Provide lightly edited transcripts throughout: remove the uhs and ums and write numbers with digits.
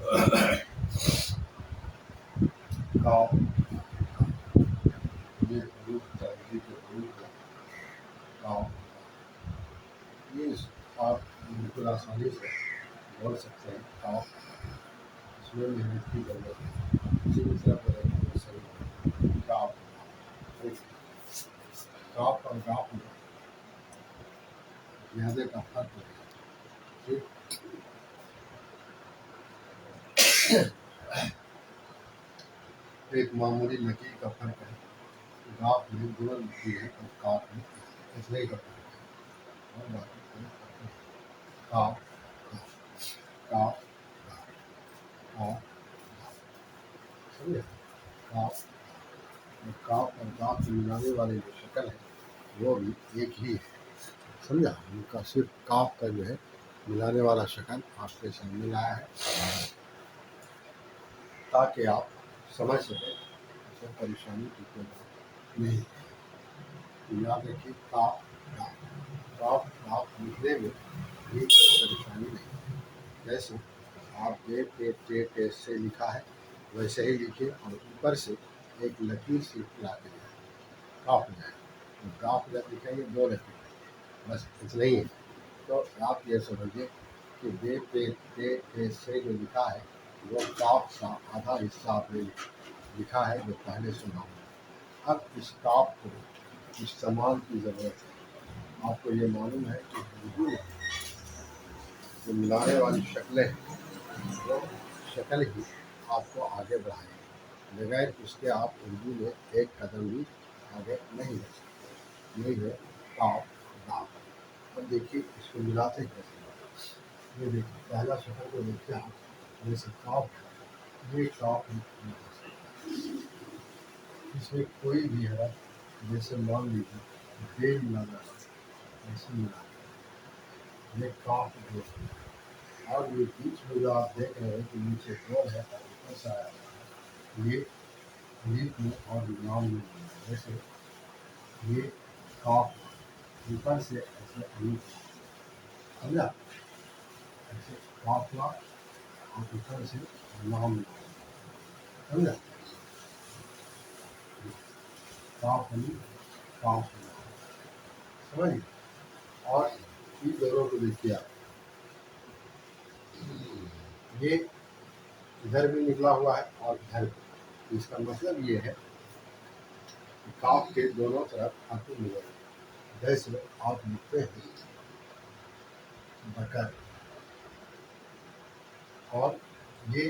काव ये रूप तरह के रूप है काव ये आप बिल्कुल आसानी से बोल सकते हैं काव इसमें मेहनत की जरूरत है किसी भी तरह पर सही काव काव और गाव में ज़्यादा का फर्क है एक मामूली लकीर का फर्क है गाव में गुणन लिखी है और काव में इसलिए का फर्क है और बाकी कोई फर्क नहीं काव काव काव समझे काव काव और गाव से मिलाने वाली जो शक्ल है वो भी एक ही है समझा उनका सिर्फ काव का जो है मिलाने वाला शक्ल आपके सामने लाया है ताकि आप समझ सकें इसमें परेशानी की कोई बात नहीं है याद रखिए काव काव काव लिखने में भी कोई परेशानी नहीं है जैसे आप टे से लिखा है वैसे ही लिखिए और ऊपर से एक लकीर से ला के काफ हो जाए तो काफ जब लिखेंगे दो लकीर बस इतना ही है तो आप ये समझिए कि पे से जो लिखा है वो काफ का आधा हिस्सा आपने लिखा है जो पहले सुना अब इस काफ को इस्तेमाल की ज़रूरत है आपको ये मालूम है कि उर्दू में जो मिलाने वाली शक्लें हैं वो शक्ल ही आपको आगे बढ़ाएगी बगैर उसके आप उर्दू में एक कदम भी आगे नहीं बढ़ सकते नहीं है काफ गाफ अब देखिए इसको मिलाते कैसे ये देखिए पहला शक्ल को देखते हैं आप जैसे काफ ये काफ इसमें कोई भी है जैसे मान लीजिए बेल मिला जाए ऐसे मिला ये काफ जो और ये बीच में जो आप देख रहे हैं कि नीचे गोल है और ऊपर से आया है ये लीप में और नाम में जैसे ये काफ ऊपर से ऐसे अलीफ समझा ऐसे काफ हुआ और ऊपर से नाम समझा काफ अली काफ समझिए और इन दोनों को देखिए आप ये इधर भी निकला हुआ है और इधर भी इसका मतलब ये है कि काफ के दोनों तरफ धातु मिले जैसे आप लिखते हैं बकर और ये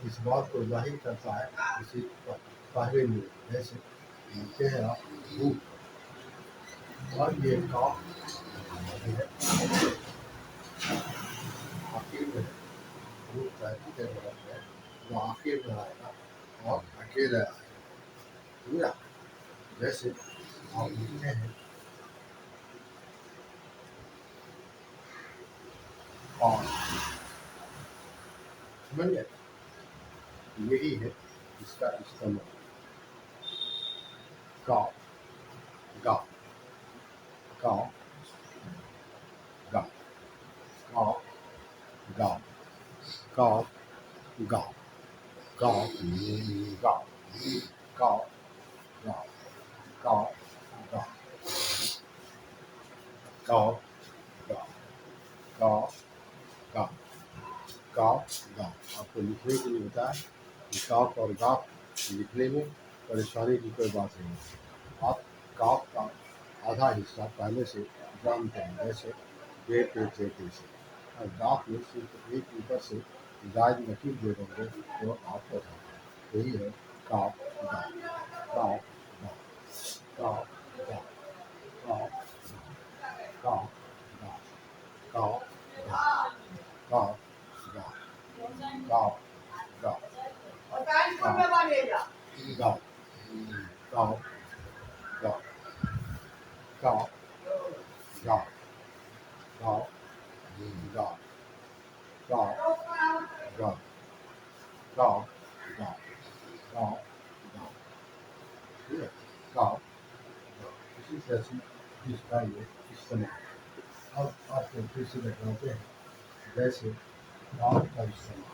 इस बात को जाहिर करता है किसी पहले में जैसे लिखते हैं आप भूख और ये काफ है आखिर में भूख पहली जरूरत है वो आखिर में आएगा और अकेला आएगा जैसे आप लिखते हैं और समझ गए यही है इसका इस्तेमाल का गा का गा का गा का गा का गा का गा का गा का गा का गा काफ गाफ आपको लिखने के लिए बताया कि काफ और गाफ लिखने में परेशानी की कोई बात नहीं है आप काफ का आधा हिस्सा पहले से जानते हैं जैसे पे से और गाफ में सिर्फ एक ऊपर से जायद लकीर दे देंगे तो आप हो जाएंगे यही है काफ गाफ काफ गाफ काफ गाफ काफ गाफ काफ गाफ काफ गाफ गाँव गाँव गाँव गाँव गाँव गाँव गाँव गाँव गाँव गाँव गाँव गाँव गाँव गाँव गाँव ठीक है गाँव इसी तरह से इसका ये इस्तेमाल अब आपको फिर से दिखाते हैं जैसे गाँव का इस्तेमाल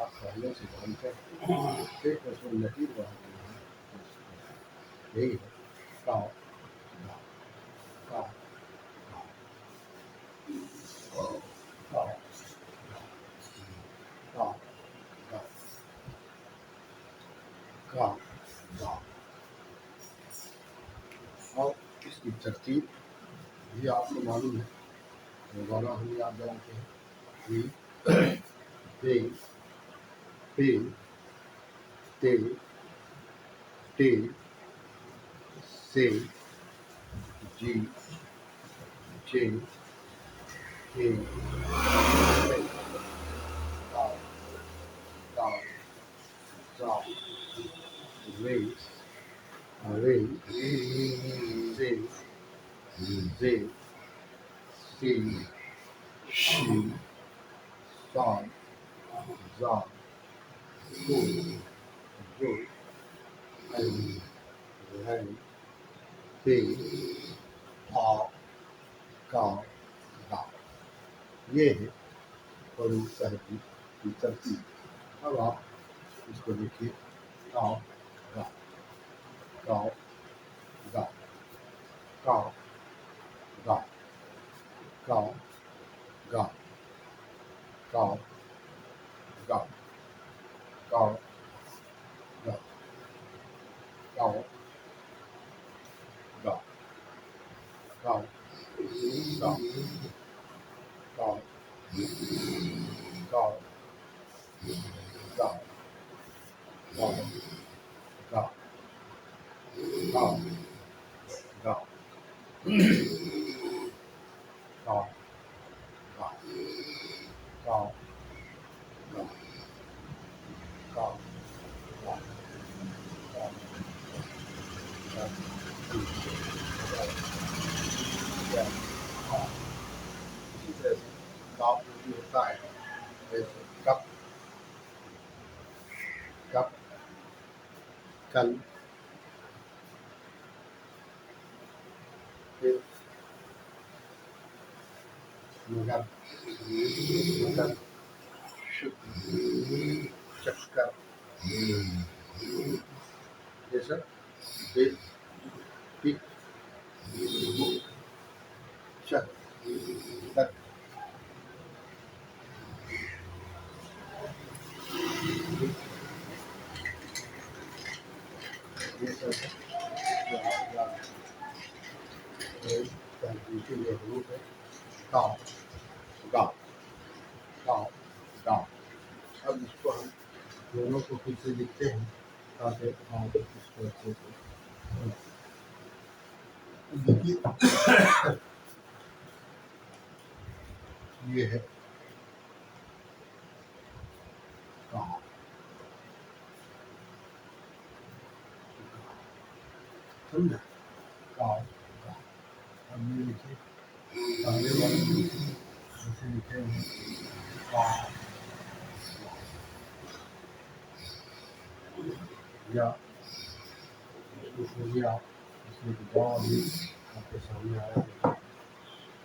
आप पहले से जानते हैं, एक उसमें लकीर बनाते हैं, यही है का गा का का का गा का गा। और इसकी तरतीब भी आपको मालूम है, रोजाना हम याद दिलाते हैं कि पे पे ते टे से जी चे के का का za रे रे से जे सी शी सा za को जो है पे आ का गा। ये है बड़ी साहित्य की तरतीब। अब आप इसको देखिए, का गा का गा का गा का गा का गा का गा का गा का गा का का गा गा गा गा गा गा गा गा गा गा गा गा गा गा गा। इसी तरह से काफ जो होता है, जैसे कप कप कल, फिर मगर मगर शुक्र चक्कर, ये सब फिर पिक बुक चक तक, ये सब जो आपका तहजीबी ये रूप है। का गा का गा। अब इसको हम दोनों को फिर से लिखते हैं ताकि आप इसको अच्छे से समझ। देखिए ये है का समझा का का। अब ये लिखिए पहले वाले में जैसे लिखे हैं का या इसको खोलिए आप, इसमें तो बहुत ही आपके सामने आया है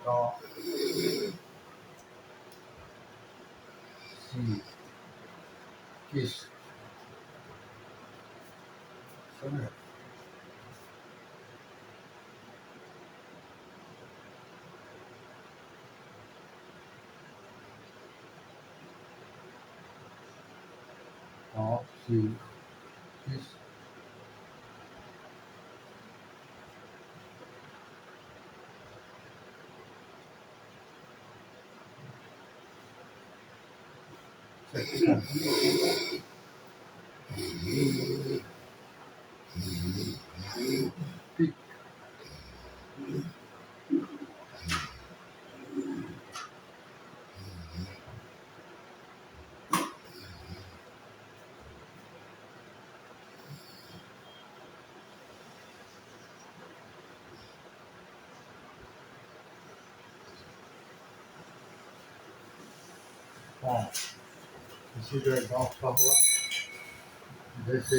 का सी किस समझा का सी किस सेक्शन पिक का। इसी तरह डॉग का हुआ जैसे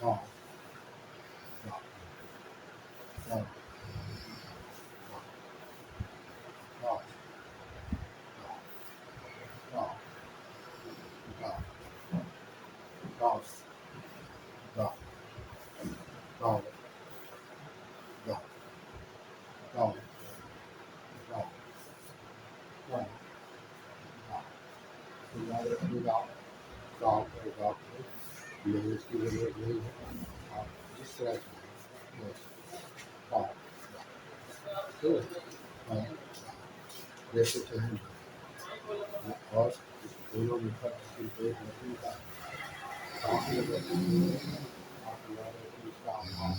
Dog. Dog. Dog. Dog. Dog. Dog. Dog. Dog. Dog. Dog. Dog. Dog. Dog. तो याद रखिएगा, dog और dog को मैनेज की जरूरत नहीं है। आप जिस तरह से बस dog तो जैसे चाहें। और दोनों में फर्क सिर्फ एक लकड़ी का काफ़ी लकड़ी है। आप याद रखिए, इसका आप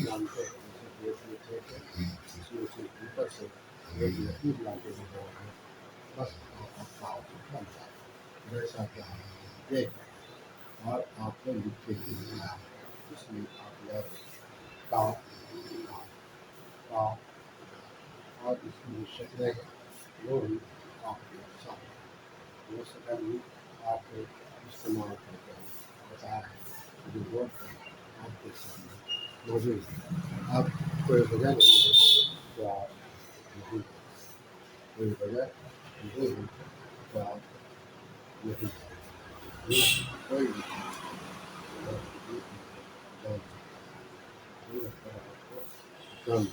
जानते हैं जैसे पेट में खेत है, इसमें से ऊपर से एक लकीर लाके हो रहा है, बस आपका बन जाए जैसा कि आप देख और आपको लिख के दिया, इसलिए आप याद का और इसकी जो शक्ल है वो भी आपके अच्छा है। वो शक्ल भी आप इस्तेमाल करते हैं, बता रहे हैं जो बोर्ड पर आपके सामने मौजूद है। अब कोई वजह नहीं है तो आप नहीं, कोई वजह नहीं है तो आप नहीं, कोई भी जान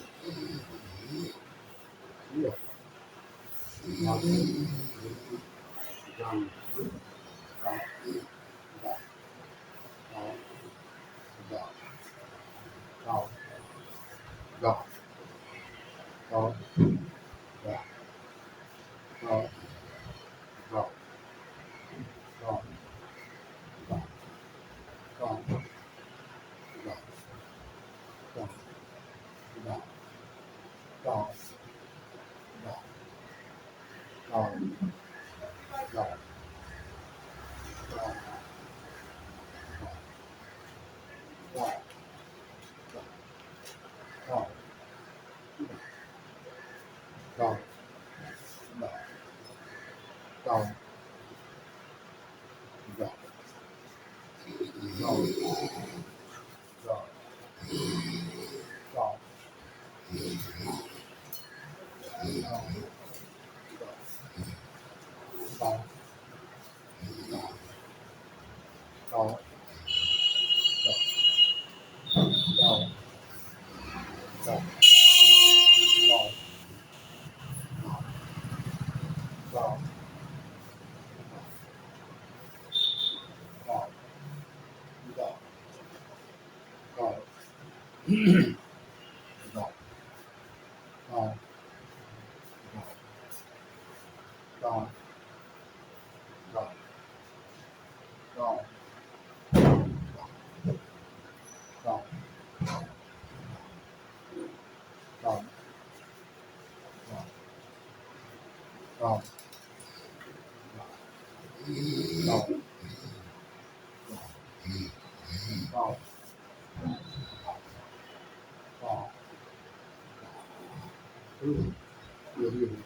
यही है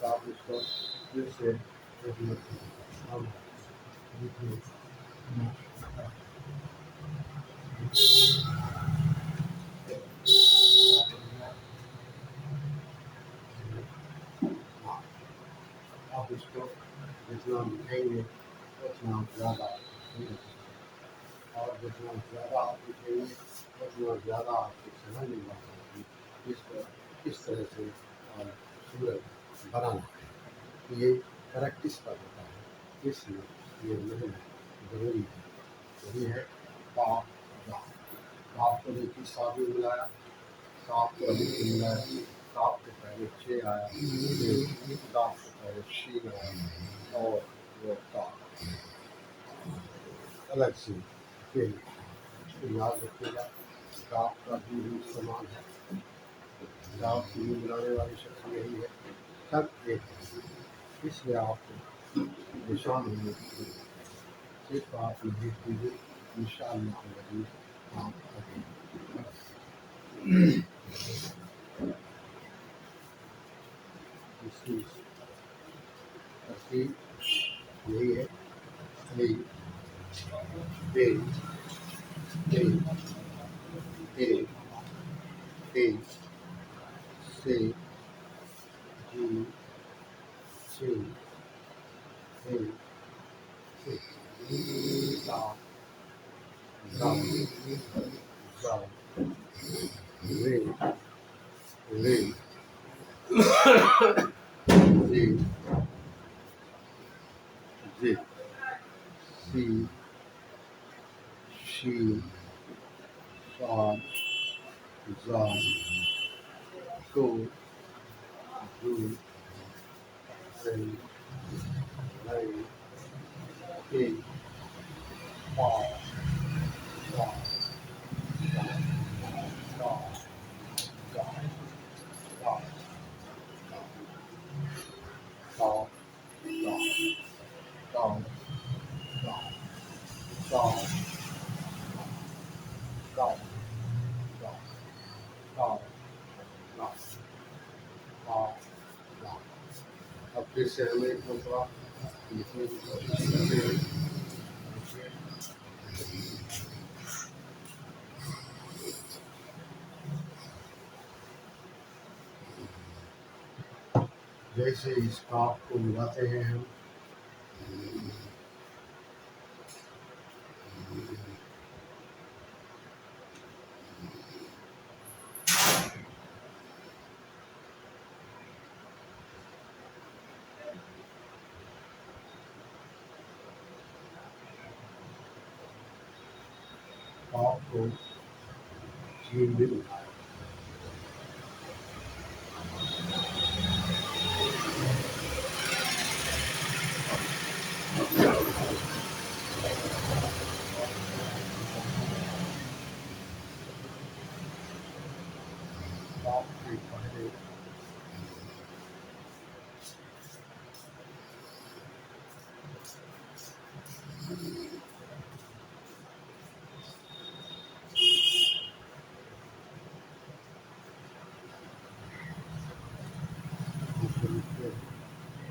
आप इसको फिर से हम आप इसको जितना लिखेंगे उतना ज़्यादा, और जितना ज़्यादा आप लिखेंगे उतना ज़्यादा आपको समझ में आएगी इसको किस तरह से सूरज बनाना है। ये प्रैक्टिस पर होता है, इसलिए ये नहीं जरूरी है। यही है बाप बाप को देखिए साथ में मिलाया, साप को अभी से मिलाया, साप के पहले छः आया, फिर दाप के पहले शीन आया और वो का अलग से फिर इसको याद रखिएगा। दाप का भी रूप समान है, दाप की भी मिलाने वाली शक्ति यही है, सब एक है। इसलिए आपको निशान होने की सिर्फ आप नहीं कीजिए, निशान नहीं आप करें। इसकी तरकीब यही है, यही A, A, A, A, C, G, C, A, C, Da, Da, Da, Re, Re, Z, Z, C, She, Shad, Zad, Go, Do, Ray, Ray, E, Paul, Paul, God, God, God, God, God, God, God, God, God, God, God, God, God. अब फिर से हमें एक मंत्रा लिखने की कोशिश करते हैं। जैसे इस काप को मिलाते हैं हम, काप को चीन भी मिलाएं। काप के पहले उसको लिखते हैं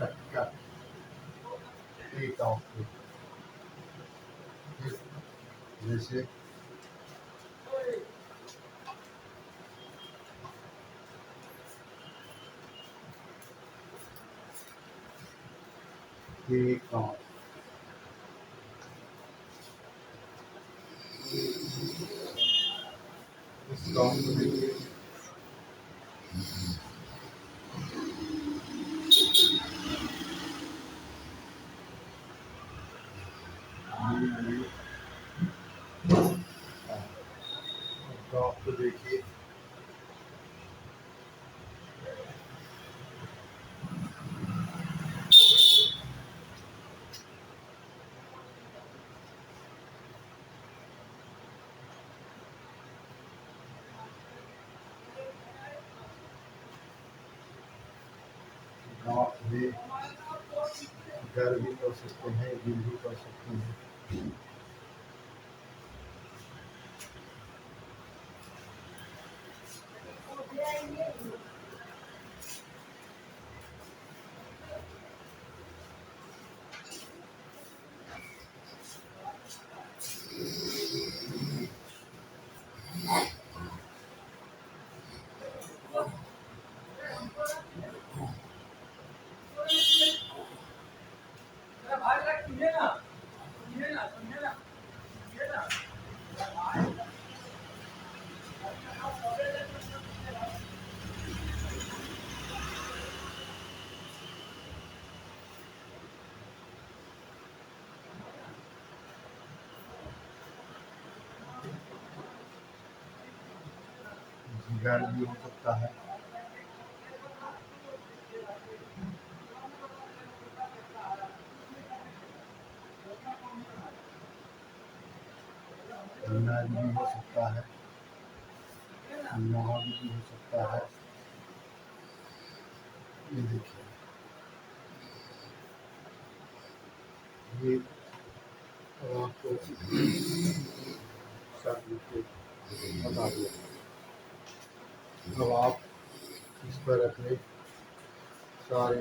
कट कट, टेक ऑफ, जैसे टेक ऑफ, इस काप को देखिए, काप को देखिए, काप में गर भी कर सकते हैं, गिर भी कर सकते हैं। गर भी हो सकता है, नर भी हो सकता है, नाग भी हो सकता है। ये देखिए, ये आपको सब लिख के बता दिया। अब आप इस पर अपने सारे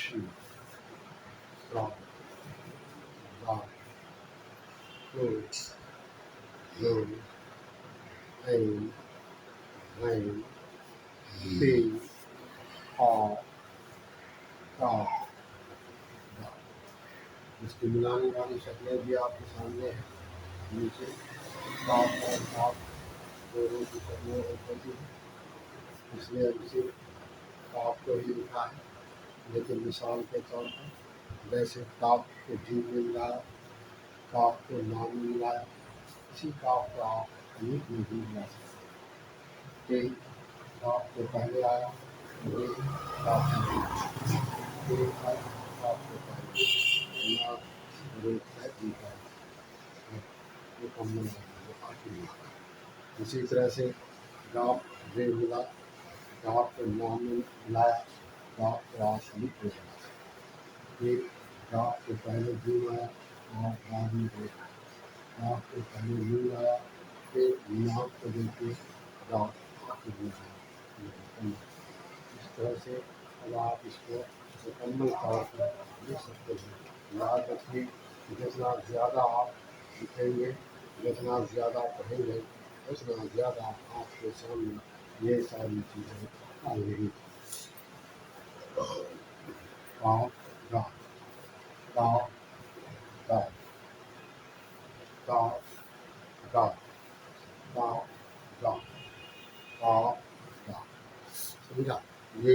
रा रा रो रो ऐन ऐन पे आ का दा। इसकी मिलाने वाली शक्लें भी आपके सामने हैं। नीचे काफ और काफ दोनों की शक्लें होती हैं, इसलिए इसे काफ को ही लिखा है। लेकिन मिसाल के तौर पर वैसे काफ को जी में मिलाया, काफ को नाम में मिलाया, इसी काफ को आप अनेक में भी मिला सकते हैं। काफ को पहले आया, ये काफ के काफ को पहले ना रूप है इनका मुकम्मल आखिरी। इसी तरह से गाफ रे मिला, गाफ को नाम में मिलाया, गाफ को आसमी हो गया। एक गाफ के पहले जूम आया और बाद में रे, गाफ के पहले जूम आया, फिर नाम को देखे गाफ आखिर में आया। इस तरह से अब आप इसको मुकम्मल तौर पर लिख सकते हैं। याद रखिए, जितना ज़्यादा आप लिखेंगे, जितना ज़्यादा पढ़ेंगे, उतना ज़्यादा आपके सामने ये सारी चीज़ें आएंगी। काफ गा, काफ गा, काफ गा, काफ गा, काफ गा। समझा? ये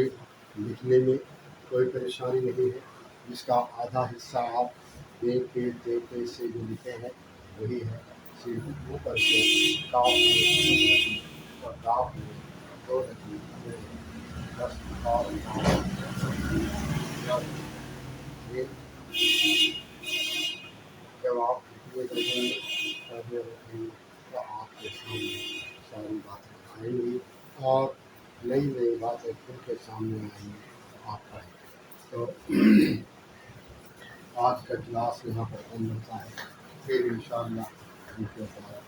लिखने में कोई परेशानी नहीं है। इसका आधा हिस्सा आप देख के से जो लिखे हैं वही है। सिर्फ ऊपर से काफ में और काफ में दो रखी बस। और ये जब आप लिखने लगेंगे पढ़ने लगेंगे तो आपके सामने सारी बातें आएंगी और नई नई बातें खुल के सामने आएंगी तो आप पढ़ेंगे। तो आज का क्लास यहाँ पर बंद होता है। फिर इंशाअल्लाह उनके बाद